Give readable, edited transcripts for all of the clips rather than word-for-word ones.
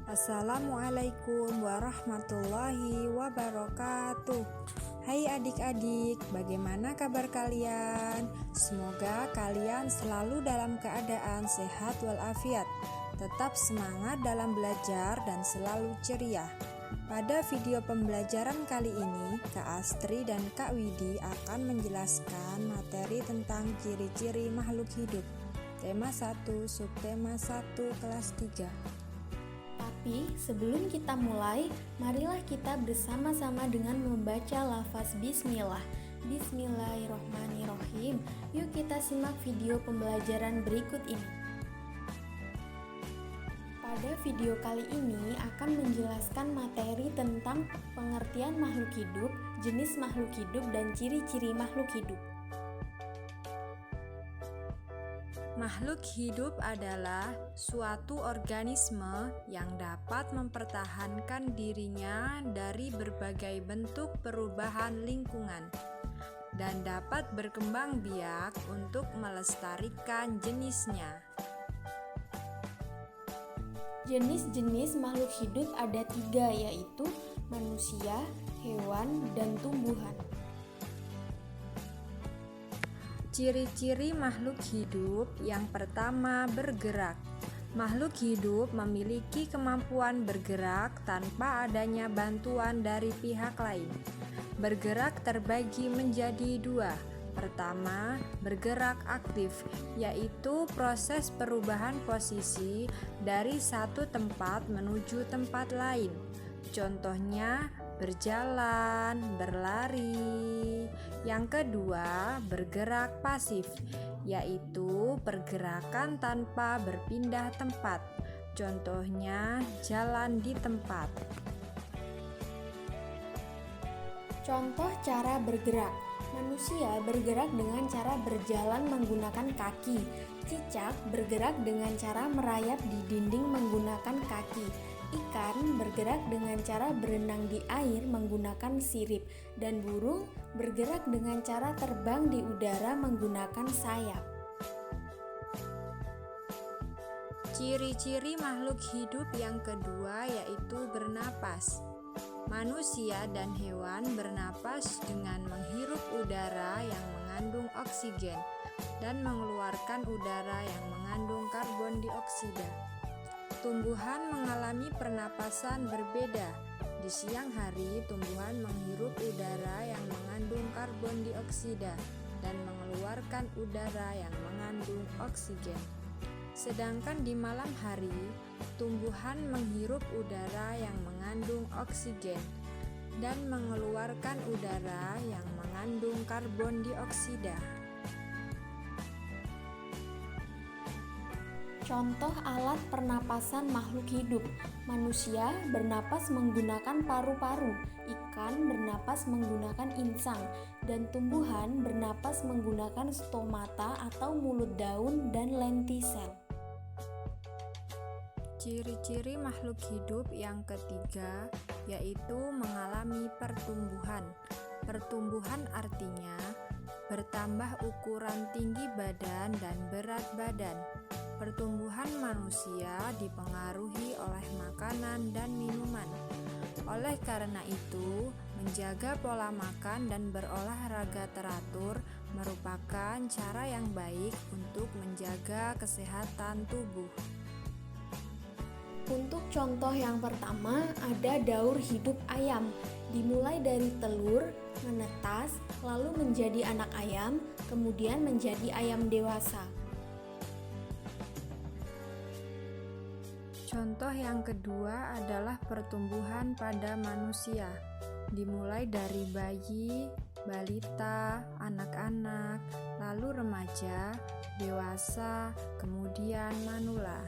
Assalamualaikum warahmatullahi wabarakatuh. Hai adik-adik, bagaimana kabar kalian? Semoga kalian selalu dalam keadaan sehat walafiat. Tetap semangat dalam belajar dan selalu ceria. Pada video pembelajaran kali ini, Kak Astri dan Kak Widi akan menjelaskan materi tentang ciri-ciri makhluk hidup. Tema 1, subtema 1, kelas 3. Tapi sebelum kita mulai, marilah kita bersama-sama dengan membaca lafaz Bismillah. Bismillahirrohmanirrohim. Yuk kita simak video pembelajaran berikut ini. Pada video kali ini akan menjelaskan materi tentang pengertian makhluk hidup, jenis makhluk hidup, dan ciri-ciri makhluk hidup. Makhluk hidup adalah suatu organisme yang dapat mempertahankan dirinya dari berbagai bentuk perubahan lingkungan dan dapat berkembang biak untuk melestarikan jenisnya. Jenis-jenis makhluk hidup ada 3, yaitu manusia, hewan, dan tumbuhan. Ciri-ciri makhluk hidup yang pertama, bergerak. Makhluk hidup memiliki kemampuan bergerak tanpa adanya bantuan dari pihak lain. Bergerak terbagi menjadi 2. Pertama, bergerak aktif, yaitu proses perubahan posisi dari satu tempat menuju tempat lain. Contohnya, berjalan, berlari. Yang kedua, bergerak pasif, yaitu pergerakan tanpa berpindah tempat. Contohnya, jalan di tempat. Contoh cara bergerak. Manusia bergerak dengan cara berjalan menggunakan kaki. Cicak bergerak dengan cara merayap di dinding menggunakan kaki. Ikan bergerak dengan cara berenang di air menggunakan sirip, dan burung bergerak dengan cara terbang di udara menggunakan sayap. Ciri-ciri makhluk hidup yang kedua yaitu bernapas. Manusia dan hewan bernapas dengan menghirup udara yang mengandung oksigen dan mengeluarkan udara yang mengandung karbon dioksida. Tumbuhan mengalami pernapasan berbeda. Di siang hari, tumbuhan menghirup udara yang mengandung karbon dioksida dan mengeluarkan udara yang mengandung oksigen. Sedangkan di malam hari, tumbuhan menghirup udara yang mengandung oksigen dan mengeluarkan udara yang mengandung karbon dioksida. Contoh alat pernapasan makhluk hidup. Manusia bernapas menggunakan paru-paru, ikan bernapas menggunakan insang, dan tumbuhan bernapas menggunakan stomata atau mulut daun dan lentisel. Ciri-ciri makhluk hidup yang ketiga yaitu mengalami pertumbuhan. Pertumbuhan artinya bertambah ukuran tinggi badan dan berat badan. Pertumbuhan manusia dipengaruhi oleh makanan dan minuman. Oleh karena itu, menjaga pola makan dan berolahraga teratur merupakan cara yang baik untuk menjaga kesehatan tubuh. Untuk contoh yang pertama, ada daur hidup ayam. Dimulai dari telur, menetas, lalu menjadi anak ayam, kemudian menjadi ayam dewasa. Contoh yang kedua adalah pertumbuhan pada manusia. Dimulai dari bayi, balita, anak-anak, lalu remaja, dewasa, kemudian manula.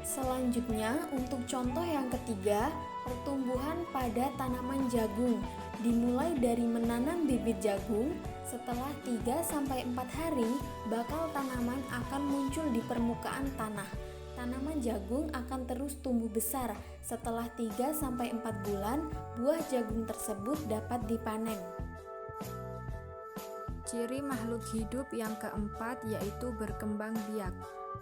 Selanjutnya, untuk contoh yang ketiga, pertumbuhan pada tanaman jagung. Dimulai dari menanam bibit jagung, setelah 3-4 hari, bakal tanaman akan muncul di permukaan tanah. Tanaman jagung akan terus tumbuh besar. Setelah 3-4 bulan, buah jagung tersebut dapat dipanen. Ciri makhluk hidup yang keempat yaitu berkembang biak.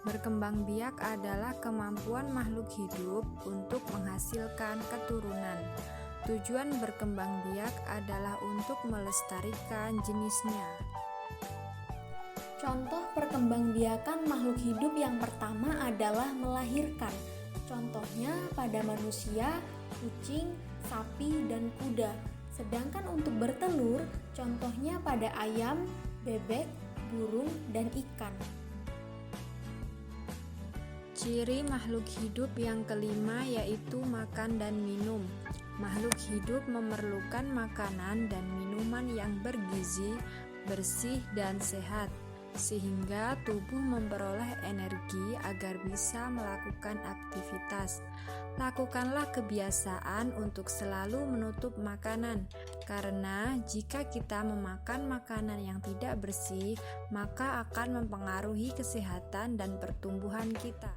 Berkembang biak adalah kemampuan makhluk hidup untuk menghasilkan keturunan. Tujuan berkembang biak adalah untuk melestarikan jenisnya. Contoh perkembangbiakan makhluk hidup yang pertama adalah melahirkan. Contohnya pada manusia, kucing, sapi, dan kuda. Sedangkan untuk bertelur, contohnya pada ayam, bebek, burung, dan ikan. Ciri makhluk hidup yang kelima yaitu makan dan minum. Makhluk hidup memerlukan makanan dan minuman yang bergizi, bersih, dan sehat, sehingga tubuh memperoleh energi agar bisa melakukan aktivitas. Lakukanlah kebiasaan untuk selalu menutup makanan, karena jika kita memakan makanan yang tidak bersih, maka akan mempengaruhi kesehatan dan pertumbuhan kita.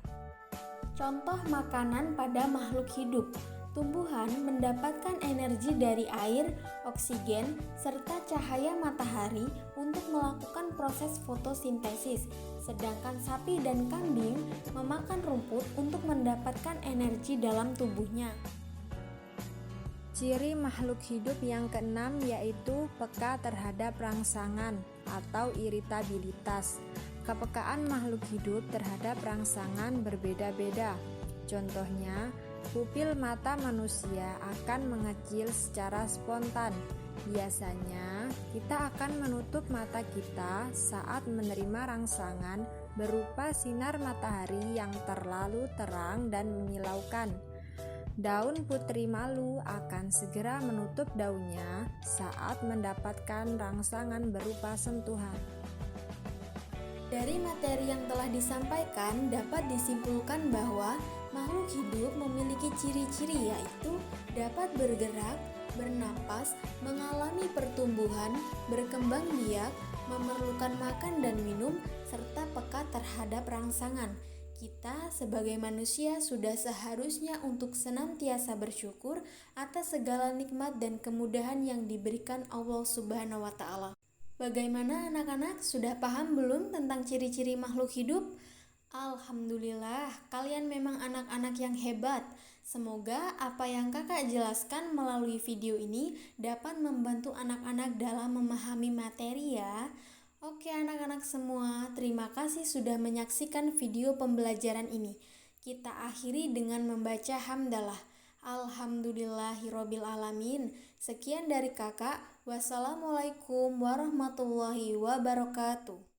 Contoh makanan pada makhluk hidup. Tumbuhan mendapatkan energi dari air, oksigen, serta cahaya matahari untuk melakukan proses fotosintesis. Sedangkan sapi dan kambing memakan rumput untuk mendapatkan energi dalam tubuhnya. Ciri makhluk hidup yang keenam yaitu peka terhadap rangsangan atau iritabilitas. Kepekaan makhluk hidup terhadap rangsangan berbeda-beda. Contohnya, pupil mata manusia akan mengecil secara spontan. Biasanya, kita akan menutup mata kita saat menerima rangsangan berupa sinar matahari yang terlalu terang dan menyilaukan. Daun putri malu akan segera menutup daunnya saat mendapatkan rangsangan berupa sentuhan. Dari materi yang telah disampaikan dapat disimpulkan bahwa makhluk hidup memiliki ciri-ciri yaitu dapat bergerak, bernapas, mengalami pertumbuhan, berkembang biak, memerlukan makan dan minum, serta peka terhadap rangsangan. Kita sebagai manusia sudah seharusnya untuk senantiasa bersyukur atas segala nikmat dan kemudahan yang diberikan Allah Subhanahu wa Ta'ala. Bagaimana anak-anak, sudah paham belum tentang ciri-ciri makhluk hidup? Alhamdulillah, kalian memang anak-anak yang hebat. Semoga apa yang kakak jelaskan melalui video ini dapat membantu anak-anak dalam memahami materi ya. Oke anak-anak semua, terima kasih sudah menyaksikan video pembelajaran ini. Kita akhiri dengan membaca hamdalah. Alhamdulillahirobbil alamin. Sekian dari kakak. Wassalamualaikum warahmatullahi wabarakatuh.